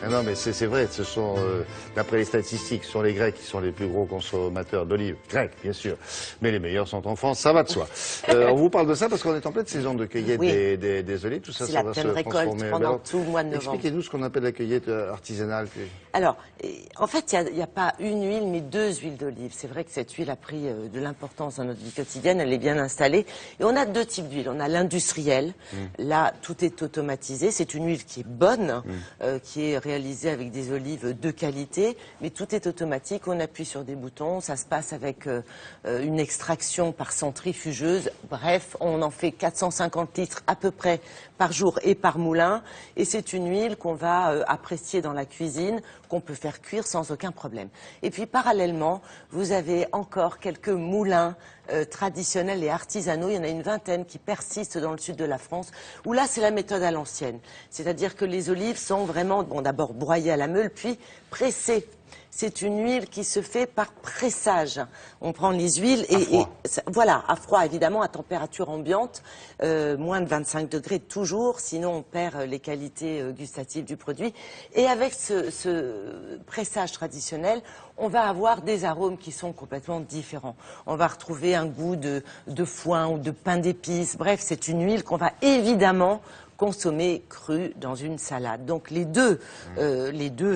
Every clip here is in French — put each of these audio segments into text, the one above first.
Ah non, mais c'est vrai, ce sont, d'après les statistiques, ce sont les Grecs qui sont les plus gros consommateurs d'olives. Grecs, bien sûr. Mais les meilleurs sont en France, ça va de soi. On vous parle de ça parce qu'on est en pleine saison de cueillette des olives. Tout ça, ça va se transformer. C'est la pleine récolte pendant tout le mois de novembre. Expliquez-nous ce qu'on appelle la cueillette artisanale. Alors, en fait, il n'y a pas une huile, mais deux huiles d'olive. C'est vrai que cette huile a pris de l'importance dans notre vie quotidienne, elle est bien installée. Et on a deux types d'huile. On a l'industrielle. Là, tout est automatisé. C'est une huile qui est bonne, qui est réalisée avec des olives de qualité, mais tout est automatique. On appuie sur des boutons. Ça se passe avec une extraction par centrifugeuse. Bref, on en fait 450 litres à peu près par jour et par moulin. Et c'est une huile qu'on va apprécier dans la cuisine, qu'on peut faire cuire sans aucun problème. Et puis parallèlement, vous avez encore quelques moulins traditionnels et artisanaux. Il y en a une vingtaine qui persistent dans le sud de la France, où là c'est la méthode à l'ancienne. C'est-à-dire que les olives sont vraiment, bon, d'abord broyées à la meule, puis pressées. C'est une huile qui se fait par pressage. On prend les huiles et voilà, à froid évidemment, à température ambiante, moins de 25 degrés toujours, sinon on perd les qualités gustatives du produit. Et avec ce pressage traditionnel, on va avoir des arômes qui sont complètement différents. On va retrouver un goût de foin ou de pain d'épices. Bref, c'est une huile qu'on va évidemment consommer cru dans une salade. Donc les deux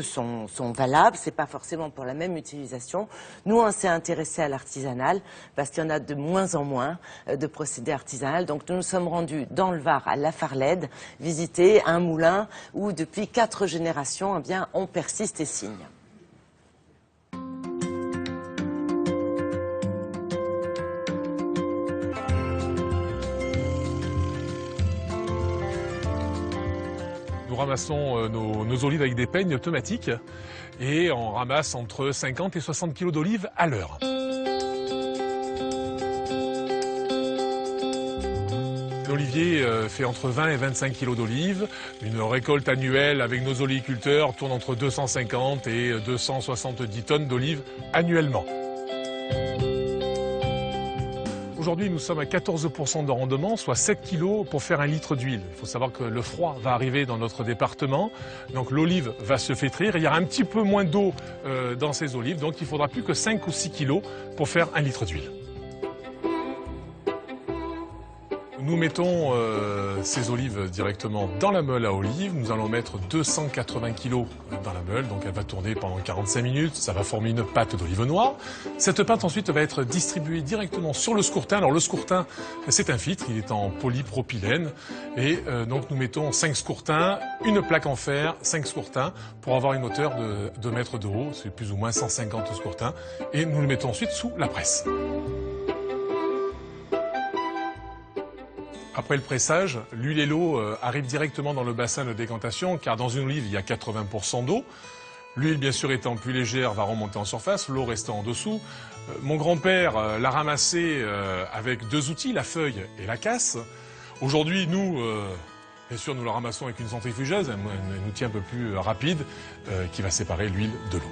sont valables, c'est pas forcément pour la même utilisation. Nous, on s'est intéressé à l'artisanal parce qu'il y en a de moins en moins de procédés artisanaux. Donc nous nous sommes rendus dans le Var à La Farlède, visiter un moulin où depuis 4 générations, eh bien, on persiste et signe. Nous ramassons nos olives avec des peignes automatiques et on ramasse entre 50 et 60 kg d'olives à l'heure. L'olivier fait entre 20 et 25 kg d'olives. Une récolte annuelle avec nos oliviculteurs tourne entre 250 et 270 tonnes d'olives annuellement. Aujourd'hui, nous sommes à 14% de rendement, soit 7 kg pour faire 1 litre d'huile. Il faut savoir que le froid va arriver dans notre département, donc l'olive va se flétrir. Il y aura un petit peu moins d'eau dans ces olives, donc il faudra plus que 5 ou 6 kg pour faire 1 litre d'huile. Nous mettons ces olives directement dans la meule à olives. Nous allons mettre 280 kg dans la meule, donc elle va tourner pendant 45 minutes. Ça va former une pâte d'olive noire. Cette pâte ensuite va être distribuée directement sur le scourtin. Alors le scourtin, c'est un filtre, il est en polypropylène. Et donc nous mettons 5 scourtins, une plaque en fer, 5 scourtins, pour avoir une hauteur de 2 mètres de haut. C'est plus ou moins 150 scourtins. Et nous le mettons ensuite sous la presse. Après le pressage, l'huile et l'eau arrivent directement dans le bassin de décantation, car dans une olive, il y a 80% d'eau. L'huile, bien sûr, étant plus légère, va remonter en surface, l'eau restant en dessous. Mon grand-père l'a ramassée avec 2 outils, la feuille et la casse. Aujourd'hui, nous, bien sûr, nous la ramassons avec une centrifugeuse, un outil un peu plus rapide, qui va séparer l'huile de l'eau.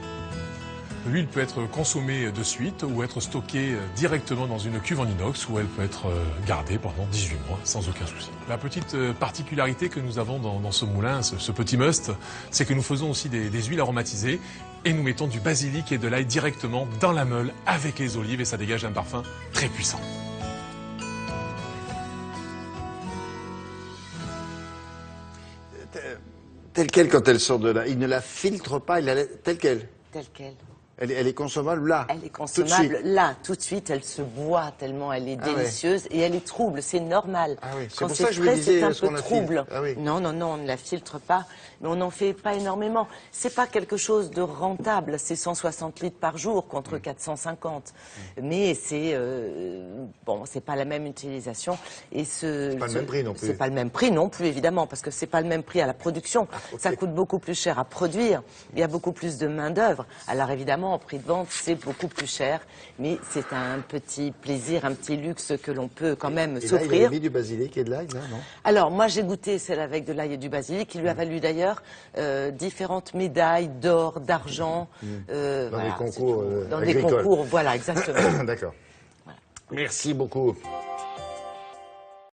L'huile peut être consommée de suite ou être stockée directement dans une cuve en inox où elle peut être gardée pendant 18 mois sans aucun souci. La petite particularité que nous avons dans ce moulin, ce petit must, c'est que nous faisons aussi des huiles aromatisées et nous mettons du basilic et de l'ail directement dans la meule avec les olives et ça dégage un parfum très puissant. Telle quelle quand elle sort de là, il ne la filtre pas, il la laisse telle quelle. Telle quelle. Elle est consommable là. Elle est consommable là, tout de suite. Elle se boit tellement elle est délicieuse et elle est trouble. C'est normal. Ah oui, c'est quand pour c'est ça que je me frais, disais, c'est un est-ce qu'on peu la trouble. filtre ? Ah oui. Non, on ne la filtre pas, mais on n'en fait pas énormément. C'est pas quelque chose de rentable. C'est 160 litres par jour contre 450. Mais c'est bon, c'est pas la même utilisation et c'est pas le même prix non plus. C'est pas le même prix non plus évidemment parce que c'est pas le même prix à la production. Ça coûte beaucoup plus cher à produire. Il y a beaucoup plus de main d'œuvre. Alors évidemment, en prix de vente, c'est beaucoup plus cher, mais c'est un petit plaisir, un petit luxe que l'on peut quand même s'offrir. Là, il a mis du basilic et de l'ail, là, non? Alors, moi, j'ai goûté celle avec de l'ail et du basilic, qui lui a valu d'ailleurs différentes médailles d'or, d'argent. Dans voilà, des concours dans agricoles. des concours, voilà, exactement. D'accord. Voilà. Merci beaucoup.